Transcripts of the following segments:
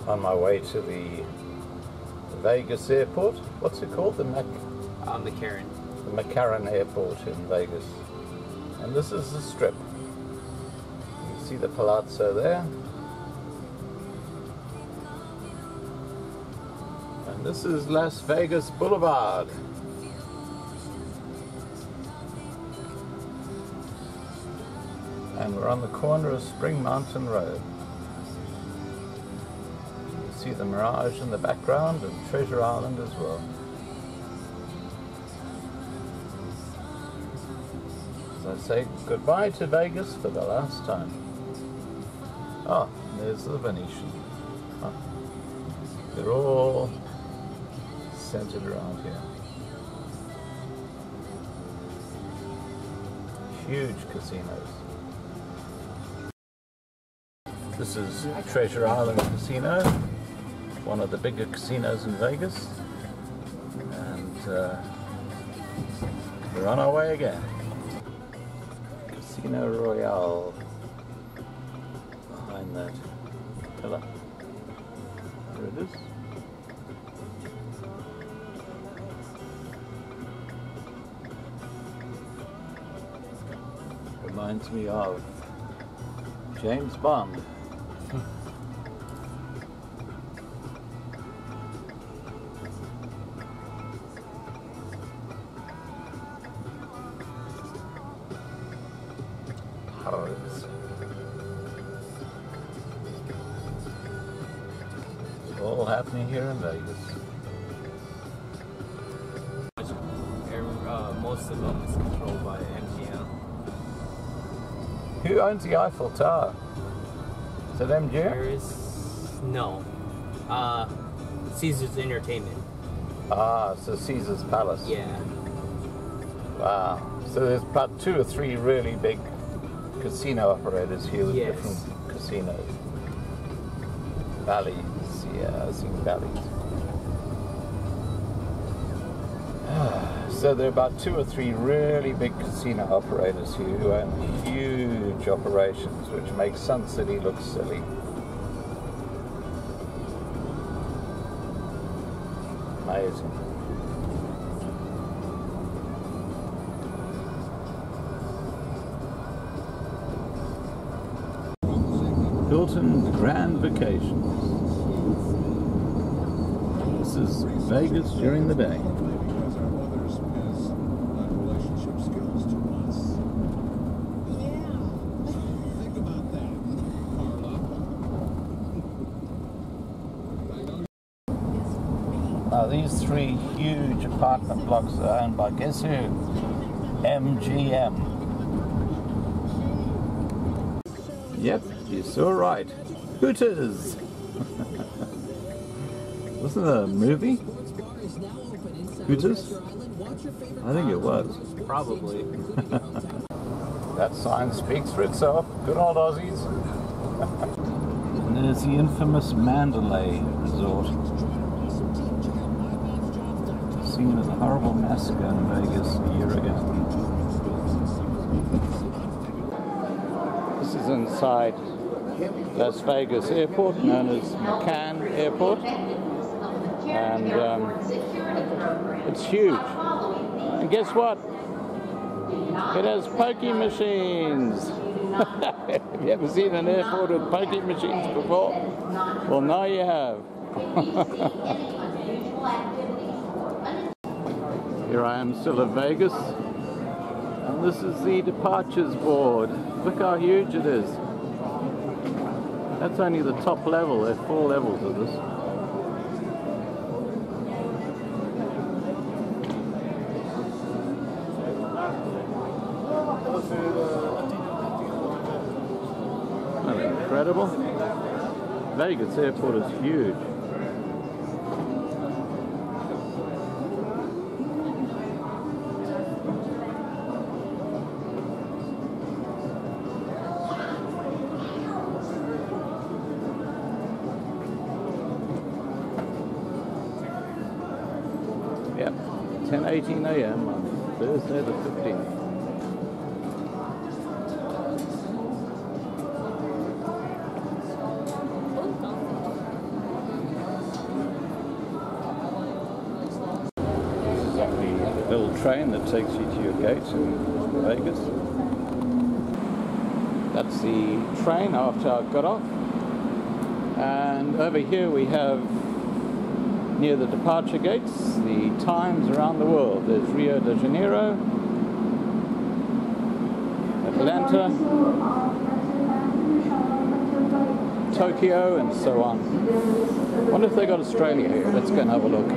on my way to the Vegas airport. What's it called? The Macarren. The Macarren Airport in Vegas. And this is the Strip. You see the palazzo there. And this is Las Vegas Boulevard. And we're on the corner of Spring Mountain Road. You see the Mirage in the background and Treasure Island as well. So I say goodbye to Vegas for the last time. Oh, there's the Venetian. Oh. They're all centered around here. Huge casinos. This is Treasure Island Casino, one of the bigger casinos in Vegas, and we're on our way again. Casino Royale behind that pillar. There it is. Reminds me of James Bond. It's all happening here in Vegas. Most of them is controlled by MGM. Who owns the Eiffel Tower? Is it MGM? There is no. Caesars Entertainment. Ah, so Caesar's Palace. Yeah. Wow. So there's about 2 or 3 really big casino operators here with different casinos. Valleys, yeah, I've seen Valleys. So there are about 2 or 3 really big casino operators here who own huge operations, which makes Sun City look silly. Amazing. Hilton Grand Vacations. This is Vegas during the day. Now these 3 huge apartment blocks are owned by, guess who? MGM. Yep, you saw right. Hooters! Wasn't it a movie? Hooters? I think it was. Probably. That sign speaks for itself. Good old Aussies. And there's the infamous Mandalay Resort. Scene of a horrible massacre in Vegas a year ago. This is inside Las Vegas Airport, known as Macarren Airport, and it's huge. And guess what? It has pokie machines. Have you ever seen an airport with pokie machines before? Well, now you have. Here I am still at Vegas, and this is the departures board. Look how huge it is. That's only the top level. There's 4 levels of this. Isn't that incredible? Vegas airport is huge. Yep, 10:18 a.m. on Thursday the 15th. little train that takes you to your gate in Vegas. That's the train after I've got off. And over here we have, near the departure gates, the times around the world. There's Rio de Janeiro, Atlanta, Tokyo, and so on. I wonder if they got Australia here. Let's go and have a look.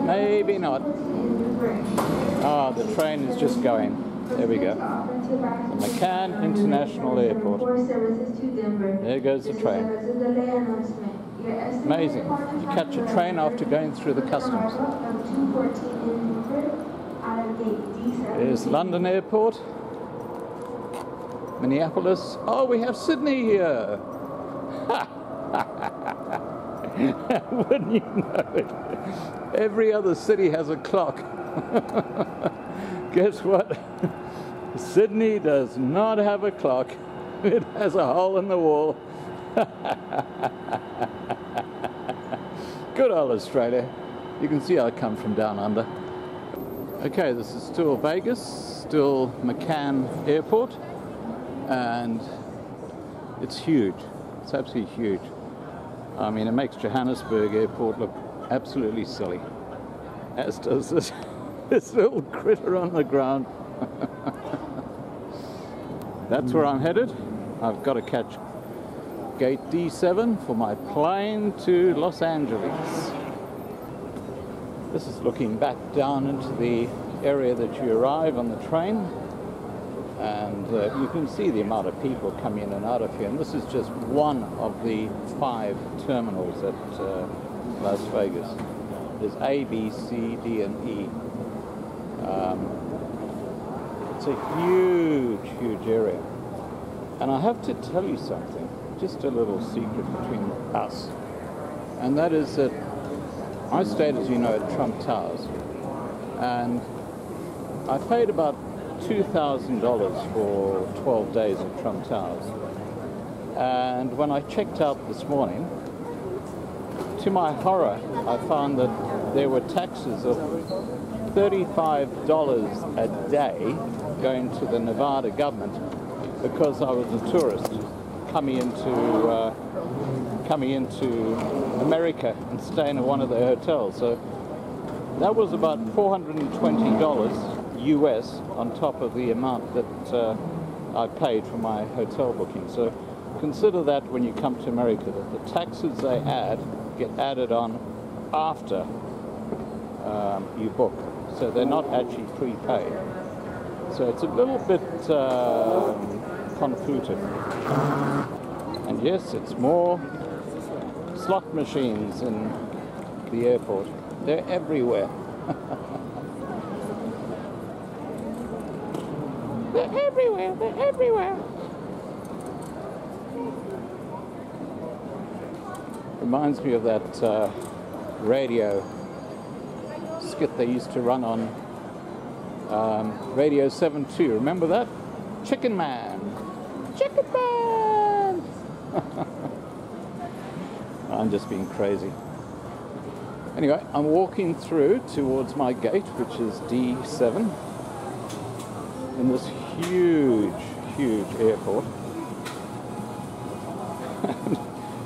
Maybe not. Ah, the train is just going. There we go. The Macarren International Airport. There goes the train. Amazing. You catch a train after going through the customs. There's London Airport. Minneapolis. Oh, we have Sydney here. Wouldn't you know it? Every other city has a clock. Guess what? Sydney does not have a clock. It has a hole in the wall. Good old Australia. You can see I come from down under. Okay, this is still Vegas, still Macarren Airport, and it's huge. It's absolutely huge. I mean, it makes Johannesburg Airport look absolutely silly, as does this little critter on the ground. That's where I'm headed. I've got to catch gate D7 for my plane to Los Angeles. This is looking back down into the area that you arrive on the train, and you can see the amount of people come in and out of here. And this is just one of the 5 terminals at Las Vegas. There's A, B, C, D, and E. It's a huge, huge area. And I have to tell you something, just a little secret between us. And that is that I stayed, as you know, at Trump Towers. And I paid about $2,000 for 12 days at Trump Towers. And when I checked out this morning, to my horror, I found that there were taxes of $35 a day going to the Nevada government because I was a tourist coming into America and staying at one of their hotels. So that was about $420 US on top of the amount that I paid for my hotel booking. So consider that when you come to America, that the taxes they add get added on after you book. So they're not actually prepaid. So it's a little bit convoluted. And yes, it's more slot machines in the airport. They're everywhere. They're everywhere, they're everywhere. Reminds me of that radio skit they used to run on Radio 7-2. Remember that? Chicken Man! Chicken Man! I'm just being crazy. Anyway, I'm walking through towards my gate, which is D7, in this huge, huge airport.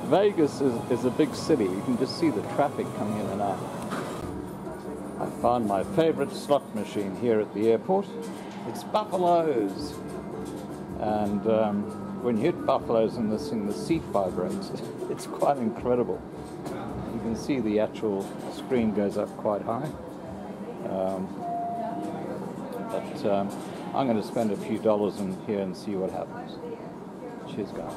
Vegas is a big city. You can just see the traffic coming in and out. I found my favorite slot machine here at the airport. It's Buffalo's. And when you hit Buffalo's in this thing, the seat vibrates. It's quite incredible. You can see the actual screen goes up quite high. I'm going to spend a few dollars in here and see what happens. Cheers, guys.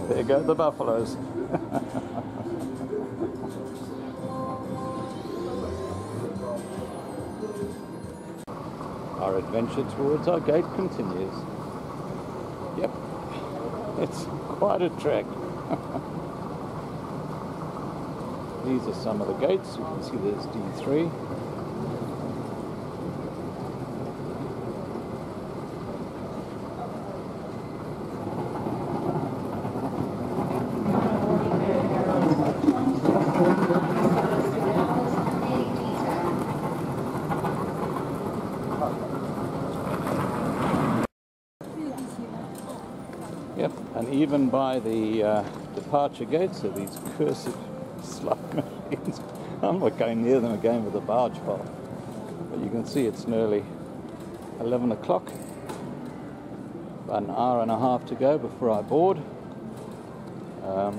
There go the Buffaloes. Our adventure towards our gate continues. Yep, it's quite a trek. These are some of the gates. You can see there's D3. Yep, and even by the departure gates are these cursed slot machines. I'm not going near them again with a barge pole. But you can see it's nearly 11 o'clock. About an hour and a half to go before I board.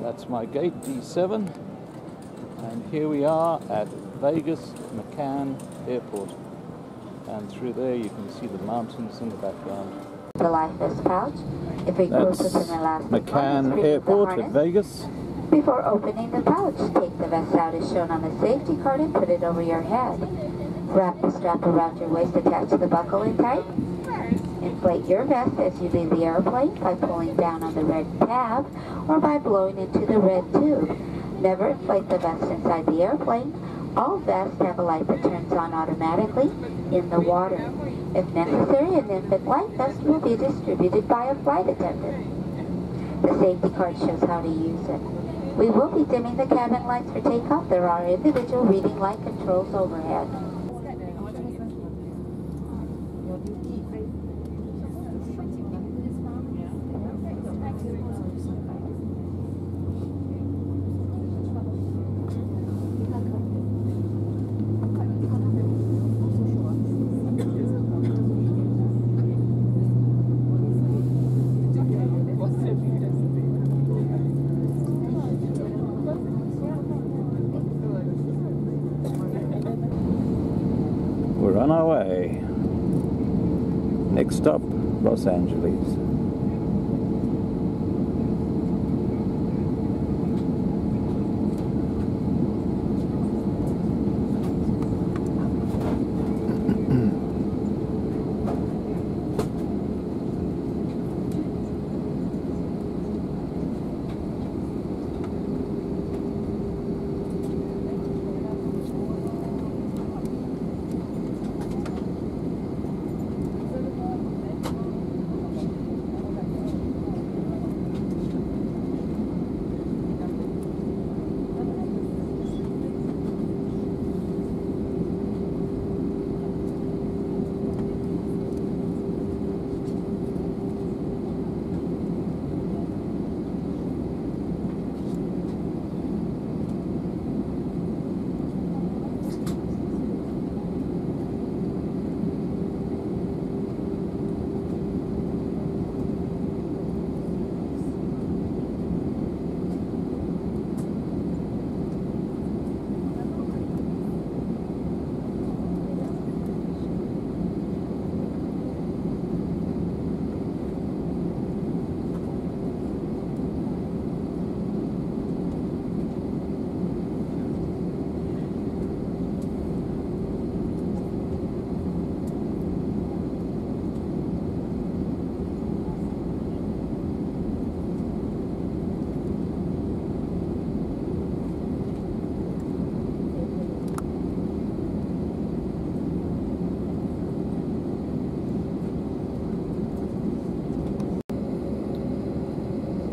That's my gate D7. And here we are at Vegas Macarren Airport. And through there you can see the mountains in the background. The life vest pouch. If we That's Macarren Airport at Vegas. Before opening the pouch, take the vest out as shown on the safety card and put it over your head. Wrap the strap around your waist, attach the buckle in tight. Inflate your vest as you leave the airplane by pulling down on the red tab or by blowing into the red tube. Never inflate the vest inside the airplane. All vests have a light that turns on automatically in the water. If necessary, an infant life vest will be distributed by a flight attendant. The safety card shows how to use it. We will be dimming the cabin lights for takeoff. There are individual reading light controls overhead. We're on our way. Next stop, Los Angeles.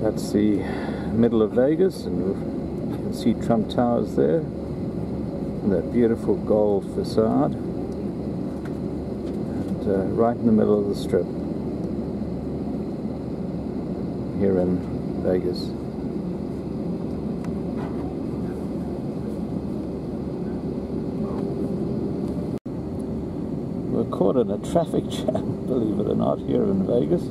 That's the middle of Vegas, and you can see Trump Towers there, and that beautiful gold facade, and right in the middle of the strip here in Vegas. We're caught in a traffic jam, believe it or not, here in Vegas.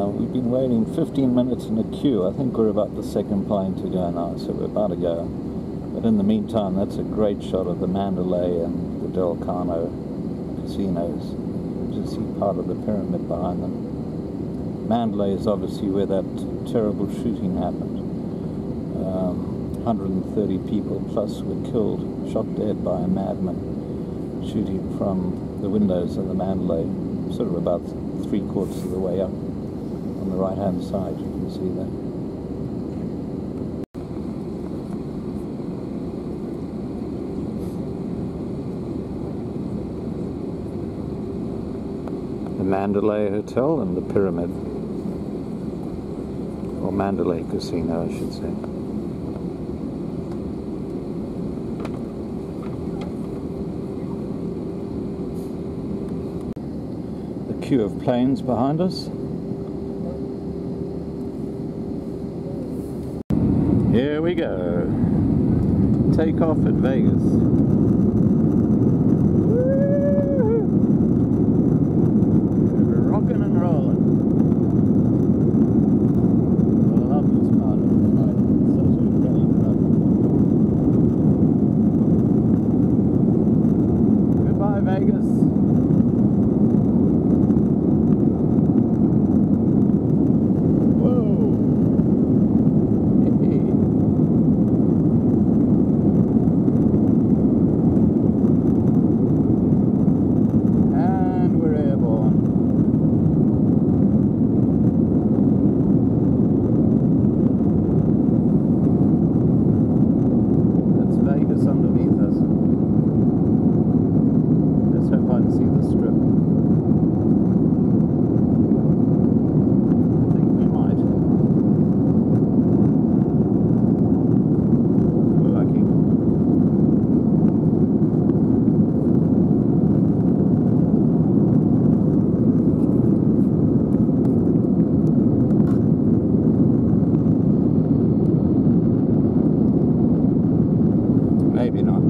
We've been waiting 15 minutes in a queue. I think we're about the second plane to go now, so we're about to go. But in the meantime, that's a great shot of the Mandalay and the Del Carno casinos. You can see part of the pyramid behind them. Mandalay is obviously where that terrible shooting happened. 130 people plus were killed, shot dead by a madman shooting from the windows of the Mandalay, sort of about 3/4 of the way up. On the right hand side, you can see that. The Mandalay Hotel and the Pyramid, or Mandalay Casino I should say. The queue of planes behind us. Here we go. Take off at Vegas. We're rocking and rolling. I love this part of the flight. It's such a great run. Goodbye, Vegas. Maybe not.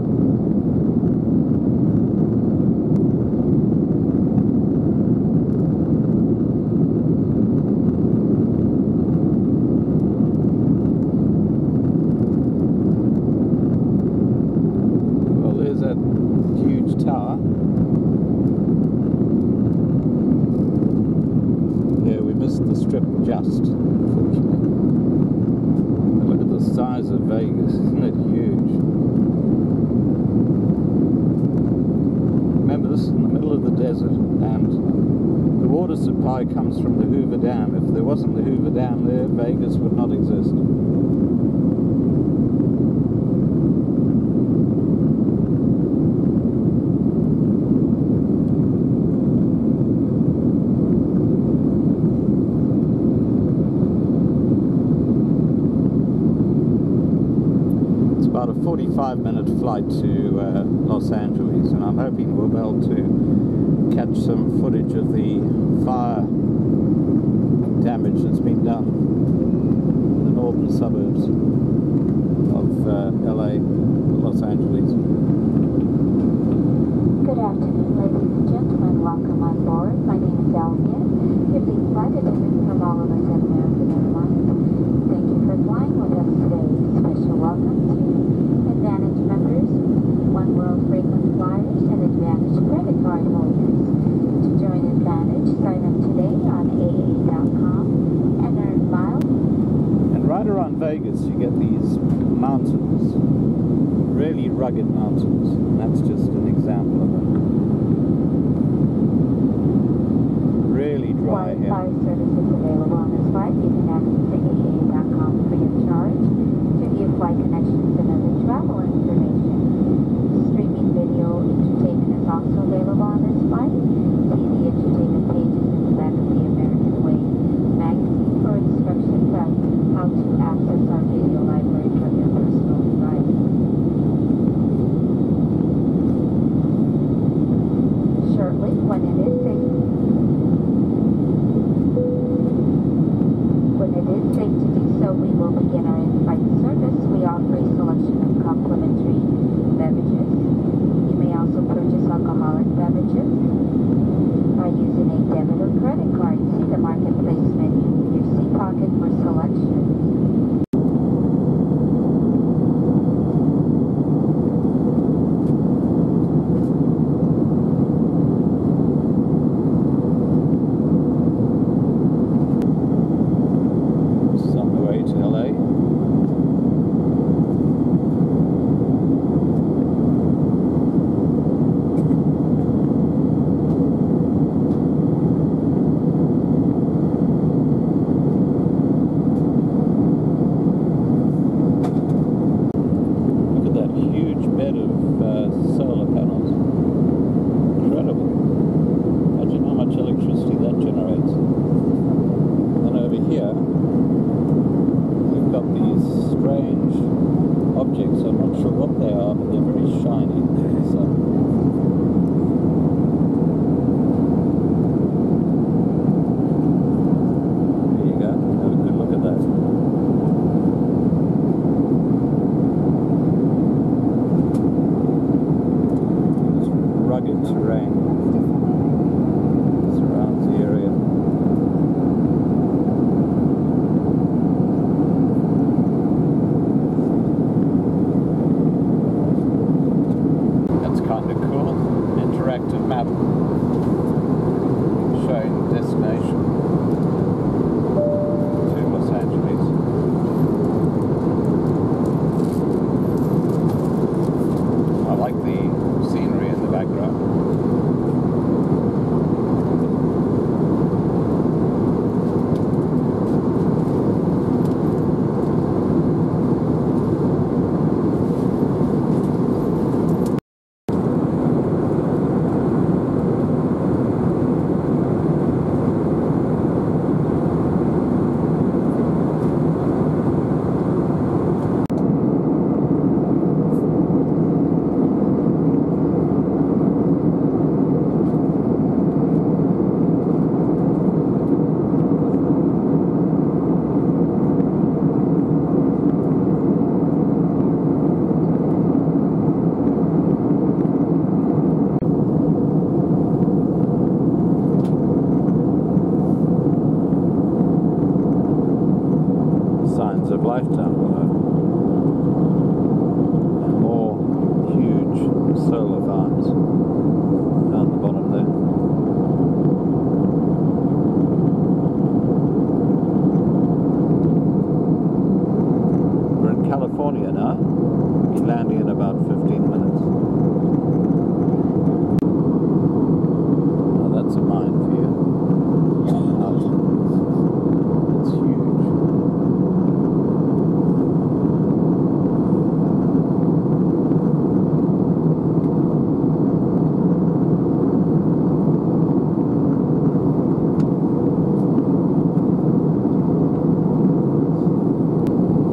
Well, there's that huge tower. Yeah, we missed the strip just, unfortunately. Look at the size of Vegas, isn't it huge? Remember, this is in the middle of the desert, and the water supply comes from the Hoover Dam. If there wasn't the Hoover Dam there, Vegas would not exist. It's about a 45-minute flight to Los Angeles, and I'm hoping we'll be able to catch some footage of the fire damage that's been done in the northern suburbs of LA, Los Angeles. Good afternoon, ladies and gentlemen. Welcome on board. My name is Alvia. You're being flight attendant from all of us at American Airlines. Thank you for flying with us today. Special welcome to Advantage members, One World frequent flyers, and Advantage credit card holders. To join Advantage, sign up today on AA.com and earn miles. And right around Vegas, you get these mountains, really rugged mountains, and that's just an example of them. Really dry here. Wi-Fi service is available on this flight. You can access AA.com free of charge to view flight connections and other travel information. Streaming video entertainment is also available on this flight. See the entertainment pages in the back of the American Way magazine for instructions on how to access our video library from your personal device. Shortly, when it is safe to do so, we will begin our in-flight service. We offer a selection of complimentary beverages. You may also purchase alcoholic beverages by using a debit or credit card. See the marketplace menu in your seat pocket for selections. lifetime ago. More huge solar farms down the bottom there. We're in California now. We'll be landing in about 15 minutes. Oh, that's a mine view. It's huge.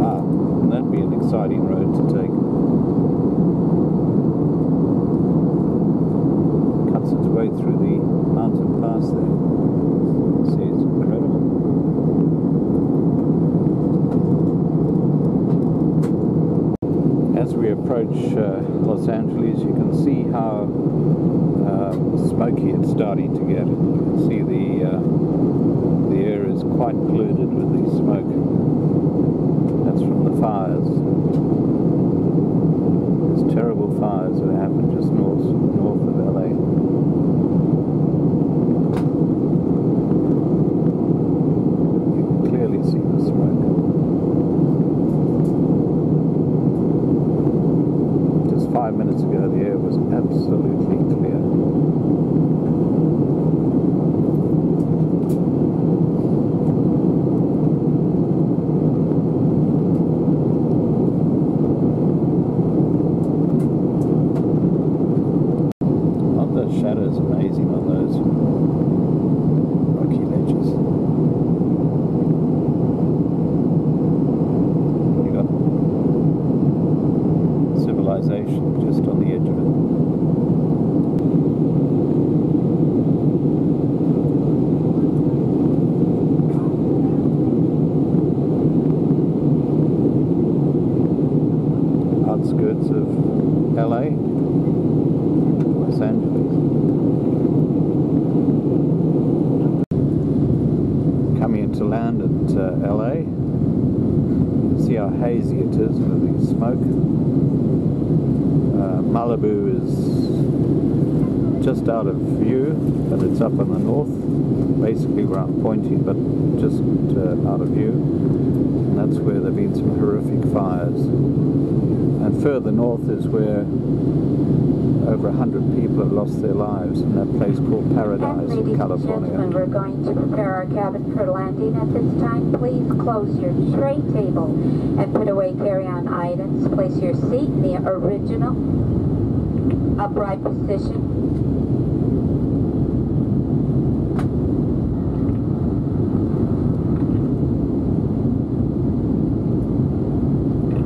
Wow, that'd be an exciting road to take. Cuts its way through the mountain pass there. See, it's incredible. As we approach Los Angeles, you can see how smoky it's starting to get. You can see the air is quite polluted with the smoke. That's from the fires. There's terrible fires that happened just north of LA. You can clearly see the smoke. Just 5 minutes ago, the air was absolutely clear. Aren't those shadows amazing on those rocky ledges? You got civilization just on the edge of it. Outskirts of LA, Los Angeles. Coming into land at LA, you can see how hazy it is with the smoke. Malibu is just out of view, but it's up in the north, basically where I'm pointing, but just out of view. And that's where there have been some horrific fires. And further north is where over 100 people have lost their lives in that place called Paradise in California. And we're going to prepare our cabin for landing at this time. Please close your tray table and put away carry-on items. Place your seat in the original upright position.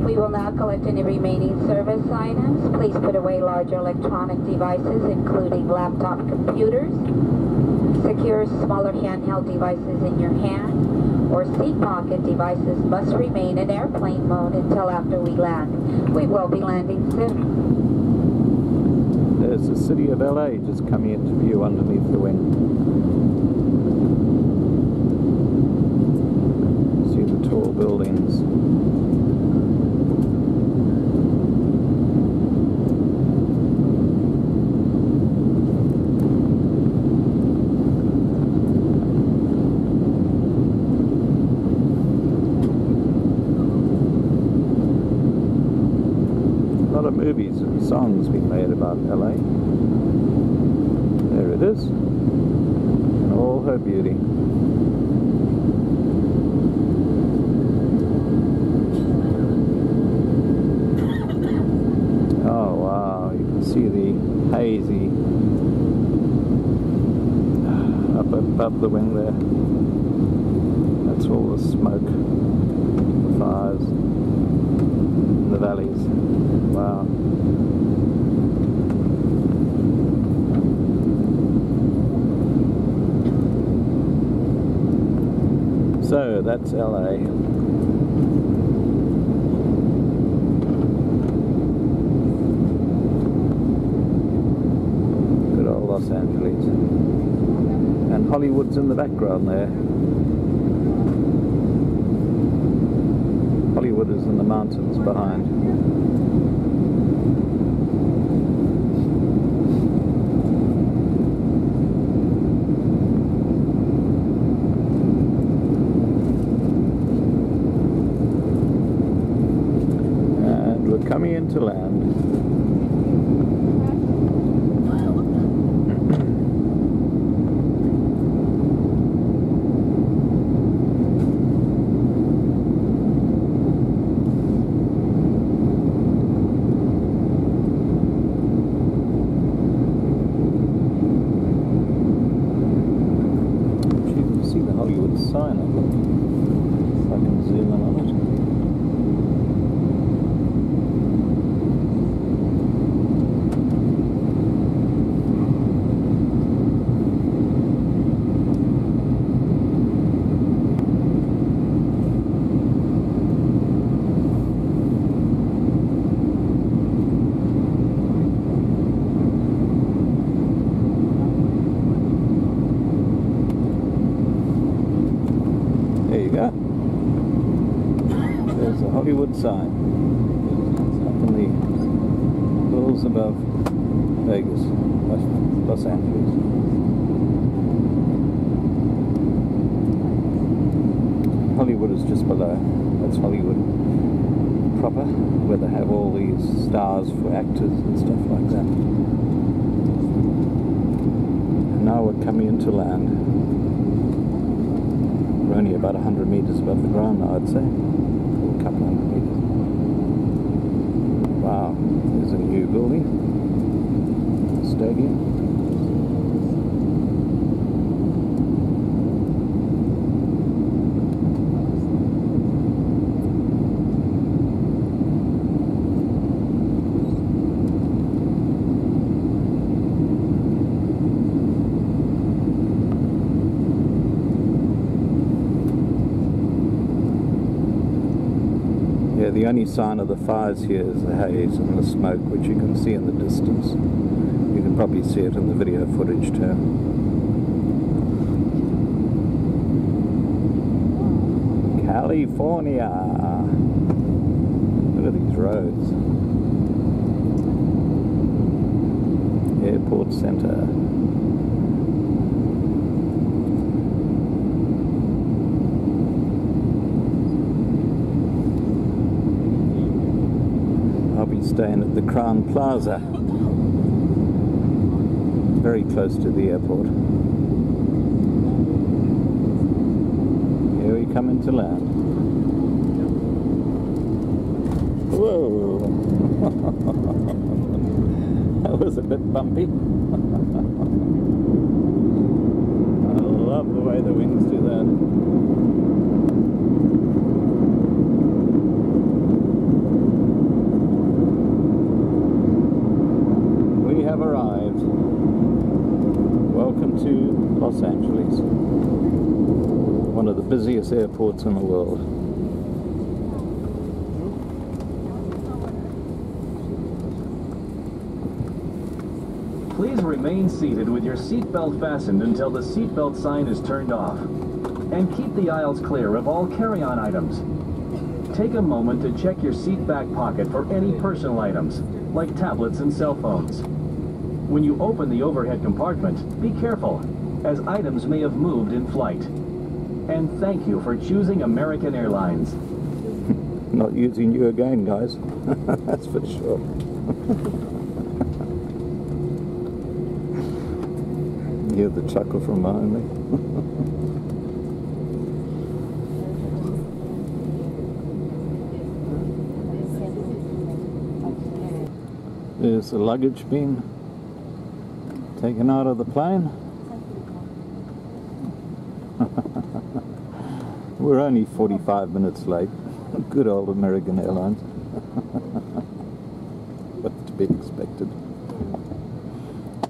We will now collect any remaining service items. Please put away larger electronic devices, including laptop computers. Secure smaller handheld devices in your hand or seat pocket devices must remain in airplane mode until after we land. We will be landing soon. There's the city of LA just coming into view underneath the wing. See the tall buildings. A lot of movies and songs being made about LA. There it is, in all her beauty. Oh wow, you can see the hazy up above the wing there. That's all the smoke, the fires, the valleys. Wow. So that's LA. Good old Los Angeles. And Hollywood's in the background there. Hollywood and the mountains behind. And we're coming into land. Sign, I think. If I can zoom in on it. There you go. There's a Hollywood sign up in the hills above Vegas, Los Angeles. Hollywood is just below. That's Hollywood proper, where they have all these stars for actors and stuff like that. And now we're coming into land. We're only about 100 meters above the ground now, I'd say. A couple hundred meters. Wow, there's a new building. Stadium. Yeah, the only sign of the fires here is the haze and the smoke, which you can see in the distance. You can probably see it in the video footage too. California! Look at these roads. Airport Center. Staying at the Crowne Plaza, very close to the airport. Here we come into land. Whoa! That was a bit bumpy. I love the way the wings do that. Arrived. Welcome to Los Angeles, one of the busiest airports in the world. Please remain seated with your seatbelt fastened until the seatbelt sign is turned off. And keep the aisles clear of all carry-on items. Take a moment to check your seat back pocket for any personal items, like tablets and cell phones. When you open the overhead compartment, be careful, as items may have moved in flight. And thank you for choosing American Airlines. Not using you again, guys. That's for sure. You hear the chuckle from behind me. There's the luggage bin taken out of the plane. We're only 45 minutes late. Good old American Airlines. What's to be expected.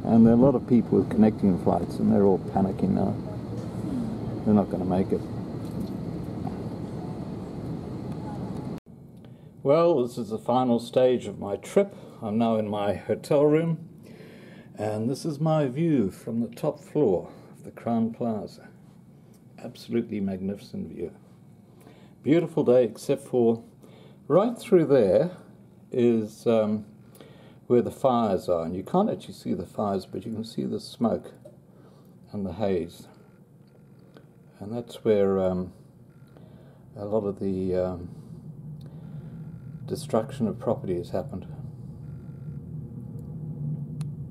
And there are a lot of people with connecting flights and they're all panicking now. They're not going to make it. Well, this is the final stage of my trip. I'm now in my hotel room. And this is my view from the top floor of the Crowne Plaza. Absolutely magnificent view. Beautiful day except for Right through there is where the fires are, and you can't actually see the fires, but you can see the smoke and the haze. And that's where a lot of the destruction of property has happened.